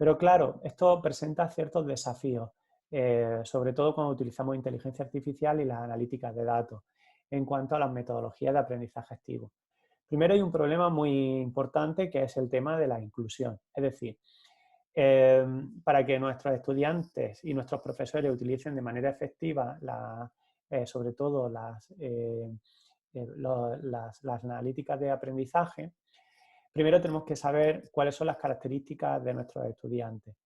Pero claro, esto presenta ciertos desafíos, sobre todo cuando utilizamos inteligencia artificial y las analíticas de datos, en cuanto a las metodologías de aprendizaje activo. Primero hay un problema muy importante que es el tema de la inclusión. Es decir, eh, para que nuestros estudiantes y nuestros profesores utilicen de manera efectiva, sobre todo las analíticas de aprendizaje, primero tenemos que saber cuáles son las características de nuestros estudiantes.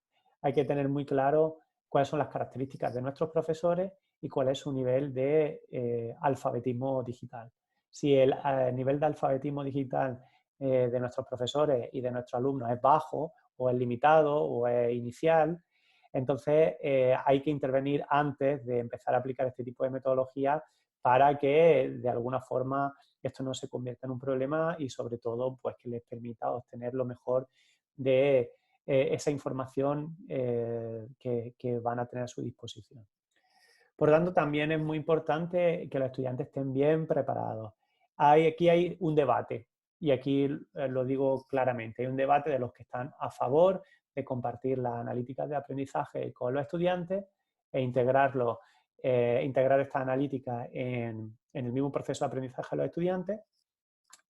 Hay que tener muy claro cuáles son las características de nuestros profesores y cuál es su nivel de alfabetismo digital. Si el nivel de alfabetismo digital de nuestros profesores y de nuestros alumnos es bajo, o es limitado, o es inicial, entonces hay que intervenir antes de empezar a aplicar este tipo de metodología para que de alguna forma esto no se convierta en un problema y sobre todo pues que les permita obtener lo mejor de esa información que van a tener a su disposición. Por lo tanto, también es muy importante que los estudiantes estén bien preparados. Aquí hay un debate, y aquí lo digo claramente, hay un debate de los que están a favor de compartir las analíticas de aprendizaje con los estudiantes e integrar esta analítica en el mismo proceso de aprendizaje de los estudiantes,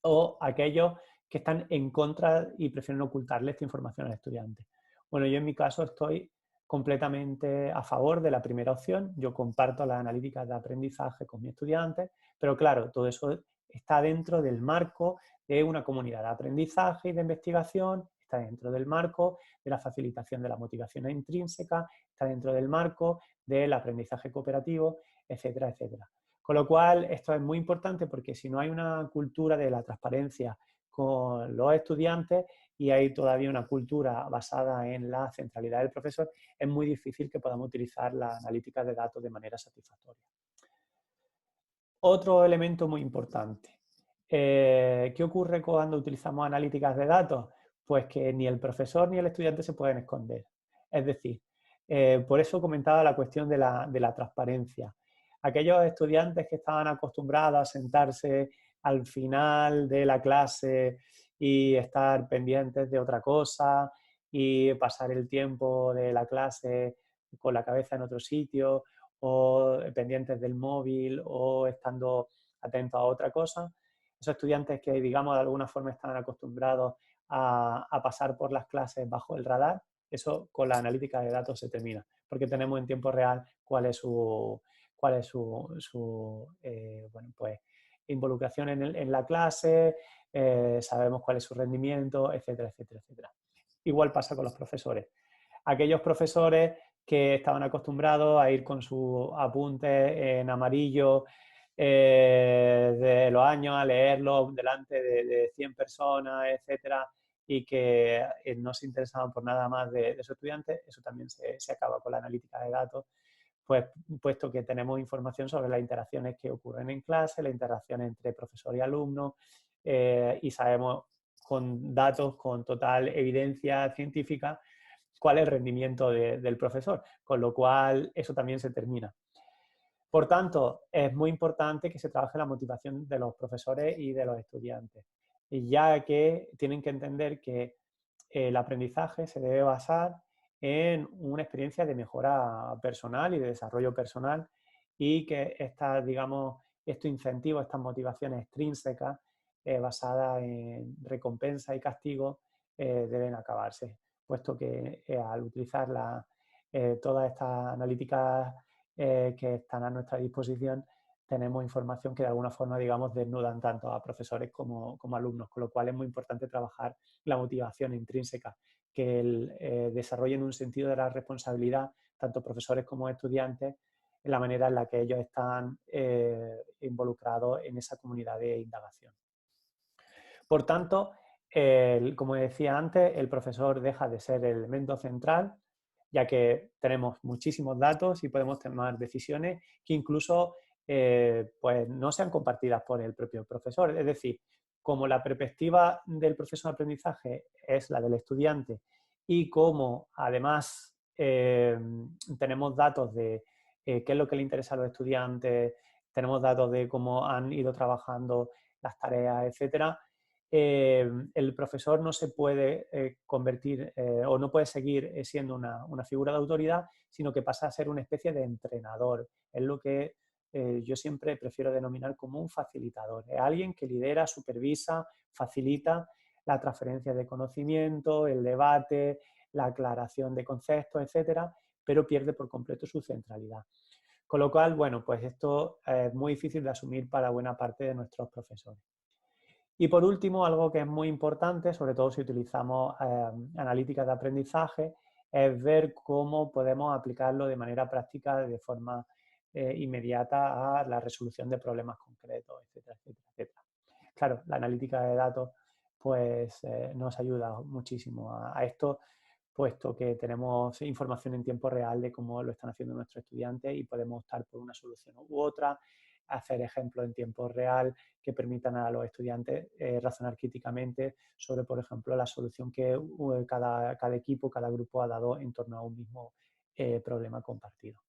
o aquellos que están en contra y prefieren ocultarle esta información al estudiante. Bueno, yo en mi caso estoy completamente a favor de la primera opción. Yo comparto las analíticas de aprendizaje con mis estudiantes, pero claro, todo eso está dentro del marco de una comunidad de aprendizaje y de investigación, está dentro del marco de la facilitación de la motivación intrínseca, está dentro del marco del aprendizaje cooperativo, etcétera, etcétera. Con lo cual, esto es muy importante porque si no hay una cultura de la transparencia con los estudiantes y hay todavía una cultura basada en la centralidad del profesor, es muy difícil que podamos utilizar la analítica de datos de manera satisfactoria. Otro elemento muy importante. ¿Qué ocurre cuando utilizamos analíticas de datos? Pues que ni el profesor ni el estudiante se pueden esconder. Es decir, por eso comentaba la cuestión de la transparencia. Aquellos estudiantes que estaban acostumbrados a sentarse al final de la clase y estar pendientes de otra cosa y pasar el tiempo de la clase con la cabeza en otro sitio o pendientes del móvil o estando atentos a otra cosa. Esos estudiantes que, digamos, de alguna forma están acostumbrados a pasar por las clases bajo el radar, eso con la analítica de datos se termina, porque tenemos en tiempo real cuál es su bueno, pues, involucración en la clase, sabemos cuál es su rendimiento, etcétera, etcétera, etcétera. Igual pasa con los profesores. Aquellos profesores que estaban acostumbrados a ir con sus apuntes en amarillo de los años, a leerlos delante de 100 personas, etcétera, y que no se interesaban por nada más de sus estudiantes, eso también se acaba con la analítica de datos, pues, puesto que tenemos información sobre las interacciones que ocurren en clase, la interacción entre profesor y alumno, y sabemos con datos, con total evidencia científica, cuál es el rendimiento del profesor, con lo cual eso también se termina. Por tanto, es muy importante que se trabaje la motivación de los profesores y de los estudiantes, ya que tienen que entender que el aprendizaje se debe basar en una experiencia de mejora personal y de desarrollo personal y que digamos, estos incentivos, estas motivaciones extrínsecas basadas en recompensa y castigo deben acabarse, puesto que al utilizar todas estas analíticas que están a nuestra disposición, tenemos información que de alguna forma, digamos, desnudan tanto a profesores como alumnos, con lo cual es muy importante trabajar la motivación intrínseca, que desarrollen un sentido de la responsabilidad, tanto profesores como estudiantes, en la manera en la que ellos están involucrados en esa comunidad de indagación. Por tanto, como decía antes, el profesor deja de ser el elemento central, ya que tenemos muchísimos datos y podemos tomar decisiones que incluso pues no sean compartidas por el propio profesor. Es decir, como la perspectiva del proceso de aprendizaje es la del estudiante y como además tenemos datos de qué es lo que le interesa a los estudiantes, tenemos datos de cómo han ido trabajando las tareas, etcétera, el profesor no se puede convertir o no puede seguir siendo una figura de autoridad, sino que pasa a ser una especie de entrenador. Es lo que yo siempre prefiero denominar como un facilitador. Es alguien que lidera, supervisa, facilita la transferencia de conocimiento, el debate, la aclaración de conceptos, etcétera, pero pierde por completo su centralidad. Con lo cual, bueno, pues esto es muy difícil de asumir para buena parte de nuestros profesores. Y por último, algo que es muy importante, sobre todo si utilizamos analíticas de aprendizaje, es ver cómo podemos aplicarlo de manera práctica, de forma inmediata a la resolución de problemas concretos, etcétera, etcétera, etcétera. Claro, la analítica de datos pues nos ayuda muchísimo a esto, puesto que tenemos información en tiempo real de cómo lo están haciendo nuestros estudiantes y podemos optar por una solución u otra, hacer ejemplos en tiempo real que permitan a los estudiantes razonar críticamente sobre, por ejemplo, la solución que cada equipo, cada grupo ha dado en torno a un mismo problema compartido.